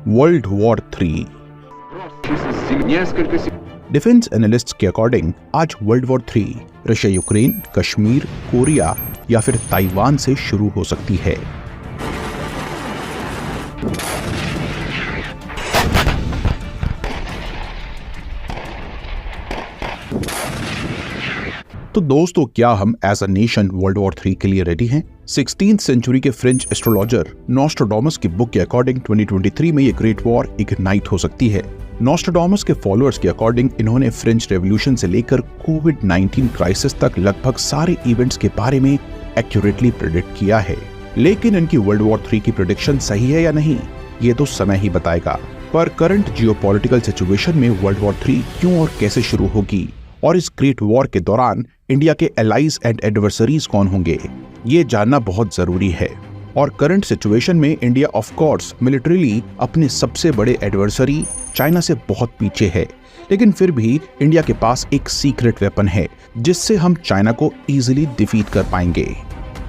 World war 3। Defence analysts के according आज world war 3 Russia Ukraine, Kashmir, Korea या फिर ताइवान से शुरू हो सकती है। तो दोस्तों, क्या हम as a nation world war 3 के लिए रेडी हैं? 16th सेंचुरी के फ्रेंच एस्ट्रोलॉजर नॉस्ट्राडामस की बुक के अकॉर्डिंग 2023 में ये ग्रेट वॉर इग्नाइट हो सकती है। नॉस्ट्राडामस के फॉलोअर्स के अकॉर्डिंग इन्होंने फ्रेंच रेवोल्यूशन से लेकर कोविड-19 क्राइसिस तक लगभग सारे इवेंट्स के बारे में एक्यूरेटली प्रेडिक्ट किया है। लेकिन इनकी वर्ल्ड वॉर 3 की प्रेडिक्शन सही है या नहीं, ये तो समय ही बताएगा। पर करंट जियोपॉलिटिकल सिचुएशन में वर्ल्ड वॉर 3 क्यों और कैसे शुरू होगी, और इस ग्रेट वॉर के दौरान इंडिया के एलाइज एंड एडवर्सरीज कौन होंगे, ये जानना बहुत जरूरी है। और करंट सिचुएशन में इंडिया ऑफ कोर्स मिलिट्रीली अपने सबसे बड़े एडवर्सरी चाइना से बहुत पीछे है, लेकिन फिर भी इंडिया के पास एक सीक्रेट वेपन है जिससे हम चाइना को इजीली डिफीट कर पाएंगे।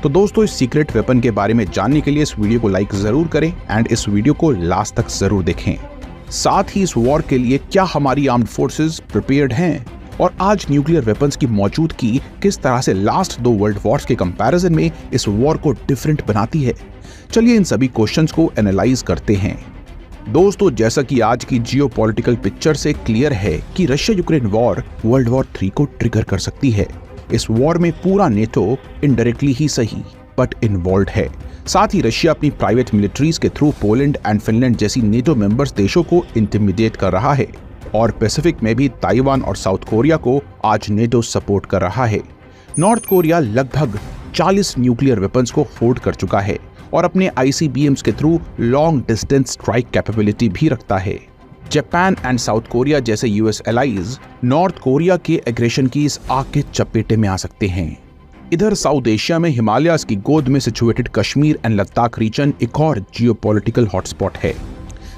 तो दोस्तों, इस सीक्रेट वेपन के बारे में जानने के लिए इस वीडियो को लाइक जरूर करें एंड इस वीडियो को लास्ट तक जरूर देखें। साथ ही इस वॉर के लिए क्या हमारी आर्म्ड फोर्सेस प्रिपेयर्ड हैं, और आज न्यूक्लियर वेपन्स की मौजूदगी किस तरह से लास्ट 2 वर्ल्ड वॉर्स के कंपैरिजन में इस वॉर को डिफरेंट बनाती है। चलिए इन सभी क्वेश्चंस को एनालाइज करते हैं। दोस्तों, जैसा कि आज की जियोपॉलिटिकल पिक्चर से क्लियर है कि Russia Ukraine war world war 3 को ट्रिगर कर सकती है। इस वॉर में पूरा नेटो इनडायरेक्टली ही सही बट इन्वॉल्व है। साथ ही रशिया अपनी प्राइवेट मिलिट्रीज के थ्रू पोलैंड एंड फिनलैंड जैसी नेटो मेंबर्स देशों को इंटिमिडेट कर रहा है, और पैसिफिक में भी ताइवान और साउथ कोरिया को आज नेटो सपोर्ट कर रहा है। नॉर्थ कोरिया लगभग 40 न्यूक्लियर वेपन्स को होल्ड कर चुका है और अपने ICBMs के through long distance strike capability भी रखता है। जापान एंड साउथ कोरिया जैसे US एलाइज नॉर्थ कोरिया के एग्रेशन की इस आग के चपेटे में आ सकते हैं। इधर साउथ एशिया में हिमालयाज की गोद में situated Kashmir and Ladakh region एक और जियोपॉलिटिकल हॉटस्पॉट है,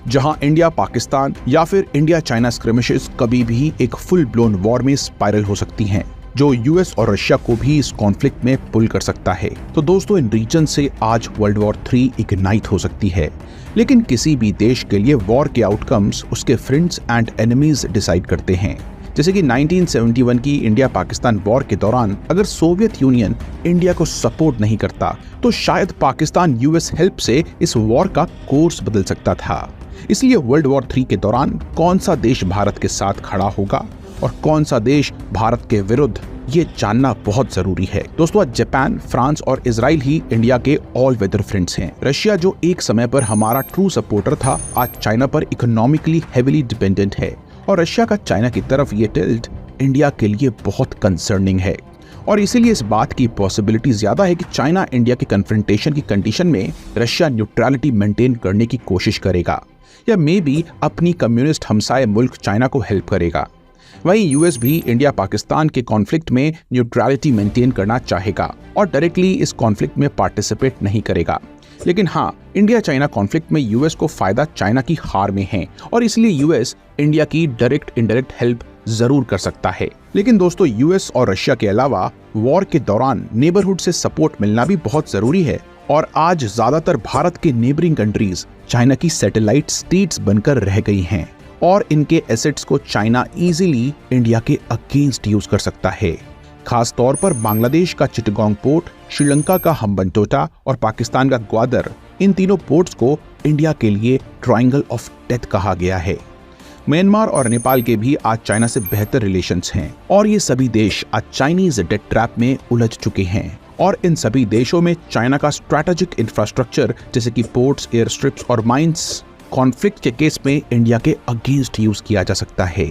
जहां इंडिया पाकिस्तान या फिर इंडिया चाइना स्क्रिमिशेस कभी भी एक फुल ब्लोन वॉर में स्पाइरल हो सकती हैं, जो US और रशिया को भी इस कॉन्फ्लिक्ट में पुल कर सकता है। तो दोस्तों, इन रीजन से आज वर्ल्ड वॉर 3 इग्नाइट हो सकती है। लेकिन किसी भी देश के लिए वॉर के आउटकम्स उसके फ्रेंड्स एंड एनिमीज डिसाइड करते हैं। जैसे कि 1971 की इंडिया पाकिस्तान वॉर के दौरान अगर सोवियत यूनियन इंडिया को सपोर्ट नहीं करता तो शायद पाकिस्तान US हेल्प से इस वॉर का कोर्स बदल सकता था। इसलिए वर्ल्ड वॉर 3 के दौरान कौन सा देश भारत के साथ खड़ा होगा और कौन सा देश भारत के विरुद्ध, ये जानना बहुत जरूरी है। दोस्तों, आज जापान, फ्रांस और इजराइल ही इंडिया के ऑल वेदर फ्रेंड्स हैं। रशिया जो एक समय पर हमारा ट्रू सपोर्टर था, आज चाइना पर इकोनॉमिकली हेविली डिपेंडेंट है, और रशिया का चाइना की तरफ ये टिल्ट इंडिया के लिए बहुत कंसर्निंग है। और इसीलिए इस बात की पॉसिबिलिटी ज्यादा है कि चाइना इंडिया के कन्फ्रंटेशन की कंडीशन में रशिया न्यूट्रलिटी मेंटेन करने की कोशिश करेगा, या मे बी अपनी कम्युनिस्ट हमसाए मुल्क चाइना को हेल्प करेगा। वहीं US भी इंडिया पाकिस्तान के कॉन्फ्लिक्ट में न्यूट्रलिटी मेंटेन करना चाहेगा और डायरेक्टली इस कॉन्फ्लिक्ट में पार्टिसिपेट नहीं करेगा। लेकिन हाँ, इंडिया चाइना कॉन्फ्लिक्ट में US को फायदा चाइना की हार में है, और इसलिए US इंडिया की डायरेक्ट इनडायरेक्ट हेल्प जरूर कर सकता है। लेकिन दोस्तों, US और रशिया के अलावा वॉर के दौरान नेबरहुड से सपोर्ट मिलना भी बहुत जरूरी है, और आज ज्यादातर भारत के नेबरिंग कंट्रीज चाइना की सैटेलाइट स्टेट्स बनकर रह गई हैं, और इनके एसेट्स को चाइना इजीली इंडिया के अगेंस्ट यूज कर सकता है। खास तौर पर बांग्लादेश का चिटगांग पोर्ट, श्रीलंका का हम्बनटोटा और पाकिस्तान का ग्वादर, इन तीनों पोर्ट्स को इंडिया के लिए ट्रायंगल ऑफ डेथ कहा गया है। म्यांमार और नेपाल के भी आज चाइना से बेहतर रिलेशंस हैं, और ये सभी देश आज चाइनीज डेट ट्रैप में उलझ चुके हैं, और इन सभी देशों में चाइना का स्ट्रैटेजिक इंफ्रास्ट्रक्चर जैसे कि पोर्ट्स, एयर स्ट्रिप्स और माइंस कॉन्फ्लिक्ट के केस में इंडिया के अगेंस्ट यूज किया जा सकता है।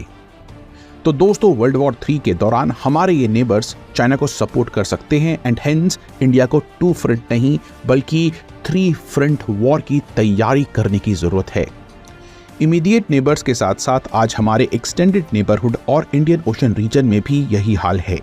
तो दोस्तों, वर्ल्ड वॉर 3 के दौरान हमारे ये नेबर्स चाइना को सपोर्ट कर सकते हैं, एंड हेंस इंडिया को 2 फ्रंट नहीं बल्कि 3 फ्रंट वॉर की तैयारी करने की जरूरत है। इमीडिएट नेबर्स के साथ साथ आज हमारे एक्सटेंडेड नेबरहुड और इंडियन ओशन रीजन में भी यही हाल है।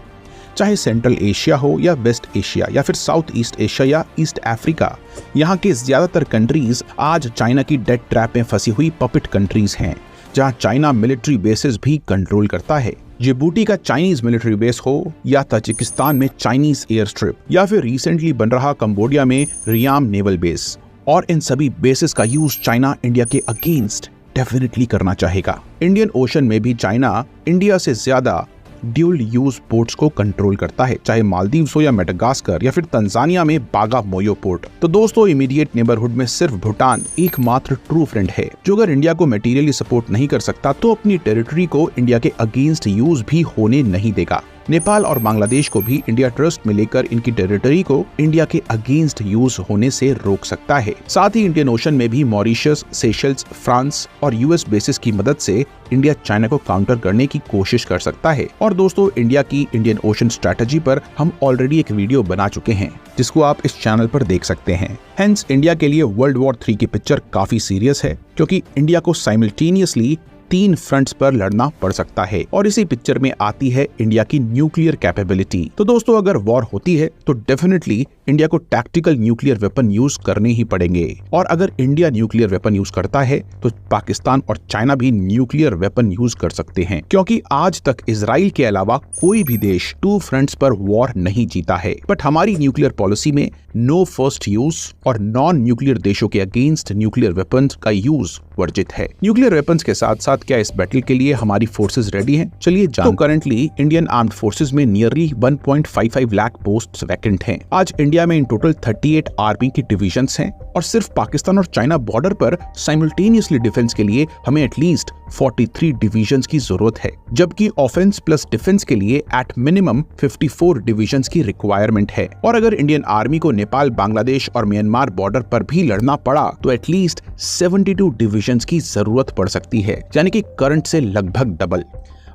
चाहे सेंट्रल एशिया हो या वेस्ट एशिया या फिर साउथ ईस्ट एशिया या ईस्ट अफ्रीका, यहाँ के ज्यादातर कंट्रीज आज चाइना की डेट ट्रैप में फंसी हुई पपेट कंट्रीज हैं, जहाँ चाइना मिलिट्री बेसेस भी कंट्रोल करता है। जिबूटी का चाइनीज मिलिट्री बेस हो, या ताजिकिस्तान में चाइनीज एयर स्ट्रिप, या फिर रिसेंटली बन रहा कंबोडिया में रियाम नेवल बेस, और इन सभी बेसिस का यूज चाइना इंडिया के अगेंस्ट डेफिनेटली करना चाहेगा। इंडियन ओशन में भी चाइना इंडिया से ज्यादा ड्यूल यूज पोर्ट्स को कंट्रोल करता है, चाहे मालदीव्स हो या मेडागास्कर या फिर तंजानिया में बागा मोयो पोर्ट। तो दोस्तों, इमीडिएट नेबरहुड में सिर्फ भूटान एकमात्र ट्रू फ्रेंड है जो अगर इंडिया को मटेरियली सपोर्ट नहीं कर सकता तो अपनी टेरिटरी को इंडिया के अगेंस्ट यूज भी होने नहीं देगा। नेपाल और बांग्लादेश को भी इंडिया ट्रस्ट में लेकर इनकी टेरिटरी को इंडिया के अगेंस्ट यूज होने से रोक सकता है। साथ ही इंडियन ओशन में भी मॉरिशस, सेशल्स, फ्रांस और यूएस बेसिस की मदद से इंडिया चाइना को काउंटर करने की कोशिश कर सकता है। और दोस्तों, इंडिया की इंडियन ओशन स्ट्रेटजी पर हम ऑलरेडी एक वीडियो बना चुके हैं जिसको आप इस चैनल पर देख सकते हैं। हेंस इंडिया के लिए वर्ल्ड वॉर 3 की पिक्चर काफी सीरियस है क्योंकि इंडिया को साइमल्टेनियसली 3 फ्रंट्स पर लड़ना पड़ सकता है और इसी पिक्चर में आती है इंडिया की न्यूक्लियर कैपेबिलिटी। तो दोस्तों, अगर वॉर होती है तो डेफिनेटली इंडिया को टैक्टिकल न्यूक्लियर वेपन यूज करने ही पड़ेंगे और अगर इंडिया न्यूक्लियर वेपन यूज करता है तो पाकिस्तान और चाइना भी न्यूक्लियर वेपन यूज कर सकते हैं, क्योंकि आज तक इजराइल के अलावा कोई भी देश 2 फ्रंट्स पर वॉर नहीं जीता है। बट हमारी न्यूक्लियर पॉलिसी में नो फर्स्ट यूज और नॉन न्यूक्लियर देशों के अगेंस्ट न्यूक्लियर वेपन्स का यूज वर्जित है। न्यूक्लियर वेपन्स के साथ साथ क्या इस बैटल के लिए हमारी फोर्सेस रेडी हैं? चलिए जानते हैं। तो करंटली इंडियन आर्म्ड फोर्सेस में नियरली 1.55 लाख पोस्ट्स वैकेंट हैं। आज इंडिया में इन टोटल 38 आर्मी की डिविजन्स हैं और सिर्फ पाकिस्तान और चाइना बॉर्डर पर साइमल्टेनियसली डिफेंस के लिए हमें एटलीस्ट 43 डिविजन्स की जरूरत है, जबकि ऑफेंस प्लस डिफेंस के लिए एट मिनिमम 54 डिविजन्स की रिक्वायरमेंट है। और अगर इंडियन आर्मी को नेपाल, बांग्लादेश और म्यांमार बॉर्डर पर भी लड़ना पड़ा तो एटलीस्ट 72 डिविजन्स की जरूरत पड़ सकती है, यानी कि करंट से लगभग डबल।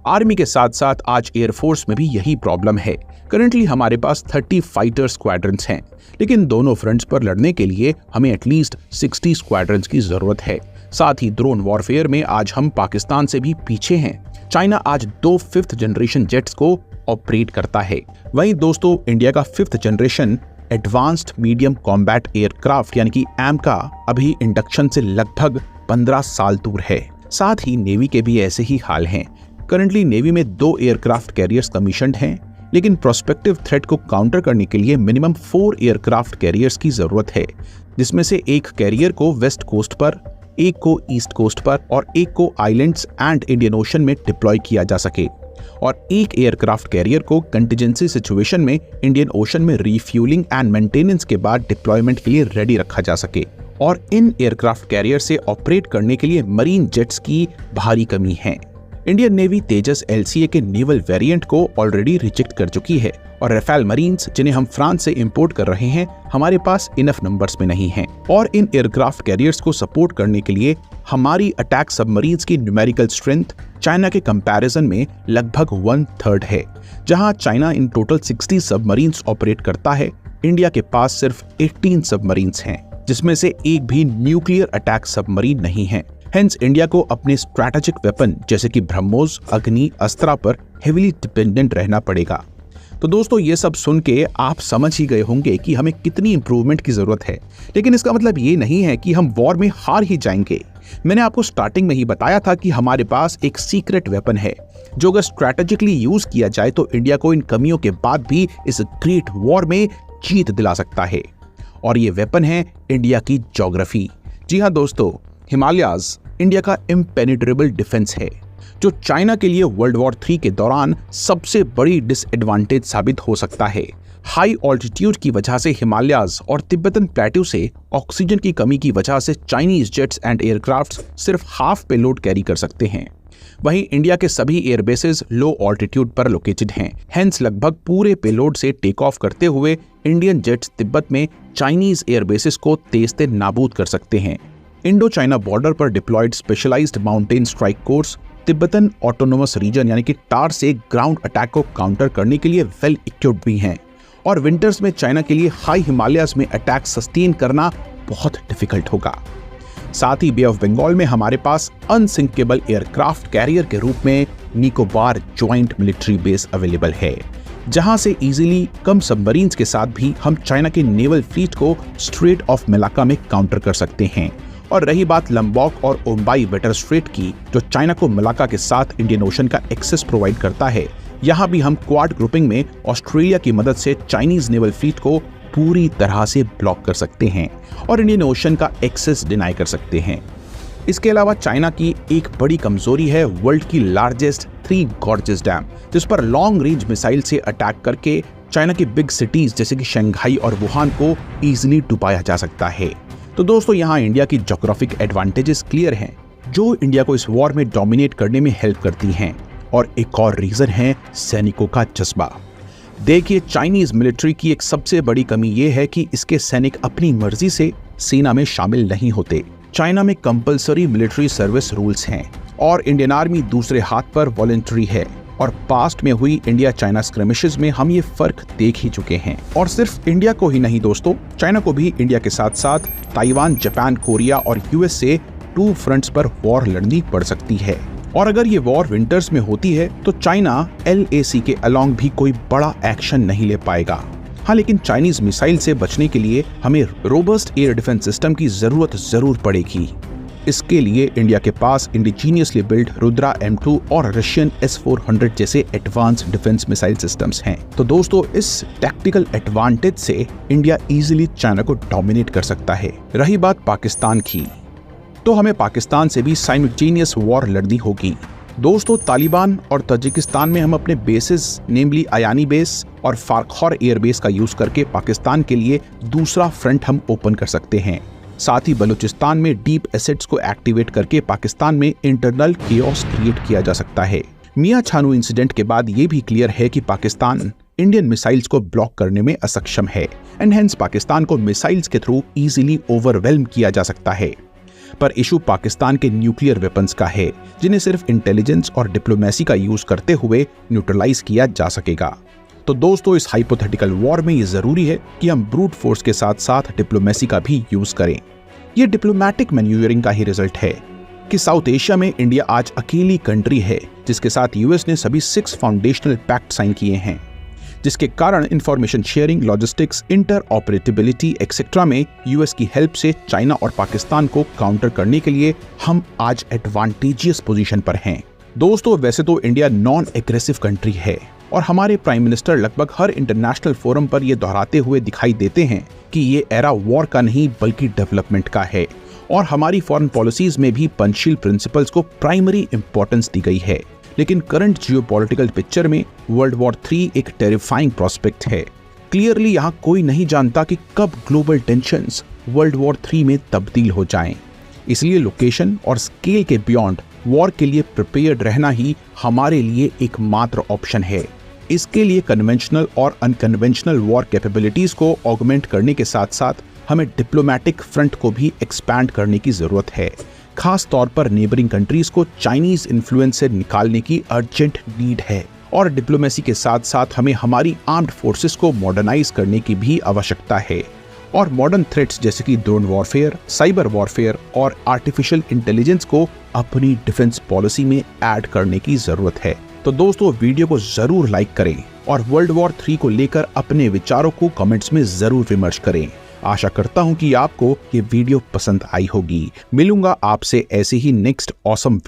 आर्मी के साथ साथ आज एयरफोर्स में भी यही प्रॉब्लम है। करंटली हमारे पास 30 फाइटर स्क्वाड्रंस हैं, लेकिन दोनों फ्रंट्स पर लड़ने के लिए हमें एटलीस्ट 60 स्क्वाड्रंस की जरूरत है। साथ ही ड्रोन वॉरफेयर में आज हम पाकिस्तान से भी पीछे हैं। चाइना आज 2 5th जनरेशन जेट्स को ऑपरेट करता है। वहीं दोस्तों, इंडिया का 5th generation advanced medium combat aircraft यानी कि एमका अभी इंडक्शन से लगभग 15 साल दूर है। साथ ही नेवी के भी ऐसे ही हाल हैं। करंटली नेवी में 2 एयरक्राफ्ट कैरियर्स कमीशन्ड हैं, लेकिन प्रोस्पेक्टिव थ्रेट को काउंटर करने के लिए मिनिमम 4 एयरक्राफ्ट कैरियर्स की जरूरत है, जिसमें से एक कैरियर को वेस्ट कोस्ट पर, एक को ईस्ट कोस्ट पर और एक को आइलैंड्स एंड इंडियन ओशन में डिप्लॉय किया जा सके और एक एयरक्राफ्ट कैरियर को कंटिजेंसी सिचुएशन में इंडियन ओशन में रिफ्यूलिंग एंड मेंटेनेंस के बाद डिप्लॉयमेंट के लिए रेडी रखा जा सके। और इन एयरक्राफ्ट कैरियर से ऑपरेट करने के लिए मरीन जेट्स की भारी कमी है। इंडियन नेवी तेजस LCA के नेवल वेरिएंट को ऑलरेडी रिजेक्ट कर चुकी है और राफेल मरीन्स, जिन्हें हम फ्रांस से इंपोर्ट कर रहे हैं, हमारे पास इनफ नंबर्स में नहीं हैं। और इन एयरक्राफ्ट कैरियर्स को सपोर्ट करने के लिए हमारी अटैक सबमरीन्स की न्यूमेरिकल स्ट्रेंथ चाइना के कंपैरिजन में लगभग 1/3 है। जहां China in total 60 submarines operate करता है, इंडिया के पास सिर्फ 18 सबमरीन्स हैं, जिसमें से एक भी न्यूक्लियर अटैक सबमरीन नहीं है। हेंस इंडिया को अपने स्ट्रैटेजिक वेपन जैसे कि ब्रह्मोस, अग्नि, अस्त्रा पर हेवीली डिपेंडेंट रहना पड़ेगा। तो दोस्तों, ये सब सुन के आप समझ ही गए होंगे कि हमें कितनी इंप्रूवमेंट की जरूरत है, लेकिन इसका मतलब ये नहीं है कि हम वॉर में हार ही जाएंगे। मैंने आपको स्टार्टिंग में ही बताया था कि हमारे पास एक सीक्रेट वेपन है जो अगर स्ट्रैटेजिकली यूज किया जाए तो इंडिया को इन कमियों के बाद भी इस ग्रेट वॉर में जीत दिला सकता है। और ये वेपन है इंडिया की ज्योग्राफी। जी हाँ दोस्तों, हिमालयाज इंडिया का इम्पेनिट्रेबल डिफेंस है, जो चाइना के लिए वर्ल्ड वॉर 3 के दौरान सबसे बड़ी डिसएडवांटेज साबित हो सकता है। हाई ऑल्टीट्यूड की वजह से हिमालयाज और तिब्बतन प्लेट्यू से ऑक्सीजन की कमी की वजह से चाइनीज जेट्स एंड एयरक्राफ्ट्स सिर्फ हाफ पेलोड कैरी कर सकते हैं। वहीं इंडिया के सभी एयरबेसेस लो ऑल्टीट्यूड पर लोकेटेड हैं। हेंस लगभग पूरे पेलोड से टेक ऑफ करते हुए इंडियन जेट्स तिब्बत में चाइनीज एयरबेसेस को तेज से नाबूद कर सकते हैं। इंडो चाइना बॉर्डर पर deployed specialised mountain strike corps Tibetan autonomous region यानी कि टार से ग्राउंड अटैक को काउंटर करने के लिए वेल इक्विप्ड भी हैं। और विंटर्स में चाइना के लिए हाई हिमालयाज में अटैक सस्टेन करना बहुत डिफिकल्ट होगा। साथ ही बे ऑफ बंगाल में हमारे पास अनसिंकेबल एयरक्राफ्ट कैरियर के रूप में Nicobar joint military base available है, जहां से इजीली कम सबमरीन्स के साथ भी हम चाइना के नेवल फ्लीट को स्ट्रेट ऑफ मलाक्का में काउंटर कर सकते हैं। और रही बात लंबॉक और ओम्बाई वेटर स्ट्रेट की, जो चाइना को मलाक्का के साथ इंडियन ओशन का एक्सेस प्रोवाइड करता है, यहाँ भी हम क्वाड ग्रुपिंग में ऑस्ट्रेलिया की मदद से चाइनीज नेवल फ्लीट को पूरी तरह से ब्लॉक कर सकते हैं और इंडियन ओशन का एक्सेस डिनाई कर सकते हैं। इसके अलावा चाइना की एक बड़ी कमजोरी है वर्ल्ड की लार्जेस्ट थ्री गॉर्जेस डैम, जिस पर लॉन्ग रेंज मिसाइल से अटैक करके चाइना की बिग सिटीज जैसे कि शंघाई और वुहान को इजीली डुबाया जा सकता है। तो दोस्तों, यहाँ इंडिया की ज्योग्राफिक एडवांटेजेस क्लियर हैं, जो इंडिया को इस वॉर में डोमिनेट करने में हेल्प करती हैं। और एक और रीजन है सैनिकों का जज्बा। देखिए, चाइनीज मिलिट्री की एक सबसे बड़ी कमी यह है कि इसके सैनिक अपनी मर्जी से सेना में शामिल नहीं होते। चाइना में कंपलसरी मिलिट्री सर्विस रूल्स हैं और इंडियन आर्मी दूसरे हाथ पर वॉलंटरी है। और पास्ट में हुई इंडिया चाइना स्क्रैमिशेस में हम ये फर्क देख ही चुके हैं। और सिर्फ इंडिया को ही नहीं दोस्तों, चाइना को भी इंडिया के साथ साथ ताइवान, जापान, कोरिया और यूएस से 2 फ्रंट्स पर वॉर लड़नी पड़ सकती है। और अगर ये वॉर विंटर्स में होती है तो चाइना LAC के अलोंग भी कोई बड़ा एक्शन नहीं ले पाएगा। हाँ, लेकिन चाइनीज मिसाइल से बचने के लिए हमें रोबस्ट एयर डिफेंस सिस्टम की जरूरत जरूर पड़ेगी। इसके लिए इंडिया के पास इंडिजीनियसली बिल्ड रुद्रा M2 और रशियन S-400 जैसे एडवांस्ड डिफेंस मिसाइल सिस्टम्स हैं। तो दोस्तों, इस टैक्टिकल एडवांटेज से इंडिया इजीली चाइना को डोमिनेट कर सकता है। रही बात पाकिस्तान की, तो हमें पाकिस्तान से भी साइमल्टेनियस वॉर लड़नी होगी। दोस्तों, तालिबान और तजिकिस्तान में हम अपने बेसेस नेमली अयानी बेस और फारखौर एयरबेस का यूज करके पाकिस्तान के लिए दूसरा फ्रंट हम ओपन कर सकते हैं। साथ ही बलूचिस्तान में डीप एसेट्स को एक्टिवेट करके पाकिस्तान में इंटरनल केओस क्रिएट किया जा सकता है। मियां छानू इंसिडेंट के बाद ये भी क्लियर है कि पाकिस्तान इंडियन मिसाइल्स को ब्लॉक करने में असक्षम है एंड हेंस पाकिस्तान को मिसाइल्स के थ्रू इजीली ओवरवेल्म किया जा सकता है। पर इशू पाकिस्तान के न्यूक्लियर वेपन्स का है, जिन्हें सिर्फ इंटेलिजेंस और डिप्लोमेसी का यूज करते हुए न्यूट्रलाइज किया जा सकेगा। तो दोस्तों, इस हाइपोथेटिकल वॉर में ये जरूरी है कि हम ब्रूट फोर्स के साथ साथ डिप्लोमेसी का भी यूज करें। ये डिप्लोमेटिक मैन्यूवरिंग का ही रिजल्ट है कि साउथ एशिया में इंडिया आज अकेली कंट्री है जिसके साथ यूएस ने सभी 6 फाउंडेशनल पैक्ट साइन किए हैं, जिसके कारण information sharing, logistics, interoperability etcetera में यूएस की हेल्प से चाइना और पाकिस्तान को काउंटर करने के लिए हम आज एडवांटेजियस पोजीशन पर हैं। दोस्तों, वैसे तो इंडिया नॉन एग्रेसिव कंट्री है और हमारे प्राइम मिनिस्टर लगभग हर इंटरनेशनल फोरम पर यह दोहराते हुए दिखाई देते हैं कि ये एरा वॉर का नहीं बल्कि डेवलपमेंट का है। और हमारी फॉरेन पॉलिसीज में भी पंचशील प्रिंसिपल्स को प्राइमरी इंपॉर्टेंस दी गई है। लेकिन करंट जियोपॉलिटिकल पिक्चर में वर्ल्ड वॉर 3 एक टेरिफाइंग प्रोस्पेक्ट है। क्लियरली यहाँ कोई नहीं जानता कि कब ग्लोबल टेंशंस वर्ल्ड वॉर 3 में तब्दील हो जाएं। इसलिए लोकेशन और स्केल के बियॉन्ड वॉर के लिए प्रिपेयर्ड रहना ही हमारे लिए एकमात्र ऑप्शन है। इसके लिए कन्वेंशनल और अनकन्वेंशनल वॉर कैपेबिलिटीज को ऑगमेंट करने के साथ साथ हमें डिप्लोमेटिक फ्रंट को भी एक्सपैंड करने की जरूरत है। खास तौर पर नेबरिंग कंट्रीज को चाइनीज इन्फ्लुएंस से निकालने की अर्जेंट नीड है। और डिप्लोमेसी के साथ साथ हमें हमारी आर्म्ड फोर्सेस को मॉडर्नाइज करने की भी आवश्यकता है। और मॉडर्न थ्रेट्स जैसे कि ड्रोन वॉरफेयर, साइबर वॉरफेयर और आर्टिफिशियल इंटेलिजेंस को अपनी डिफेंस पॉलिसी में ऐड करने की जरूरत है। तो दोस्तों, वीडियो को जरूर लाइक करें और वर्ल्ड वॉर 3 को लेकर अपने विचारों को कमेंट्स में जरूर विमर्श करें। आशा करता हूं कि आपको ये वीडियो पसंद आई होगी। मिलूंगा आपसे ऐसे ही नेक्स्ट ऑसम वीडियो।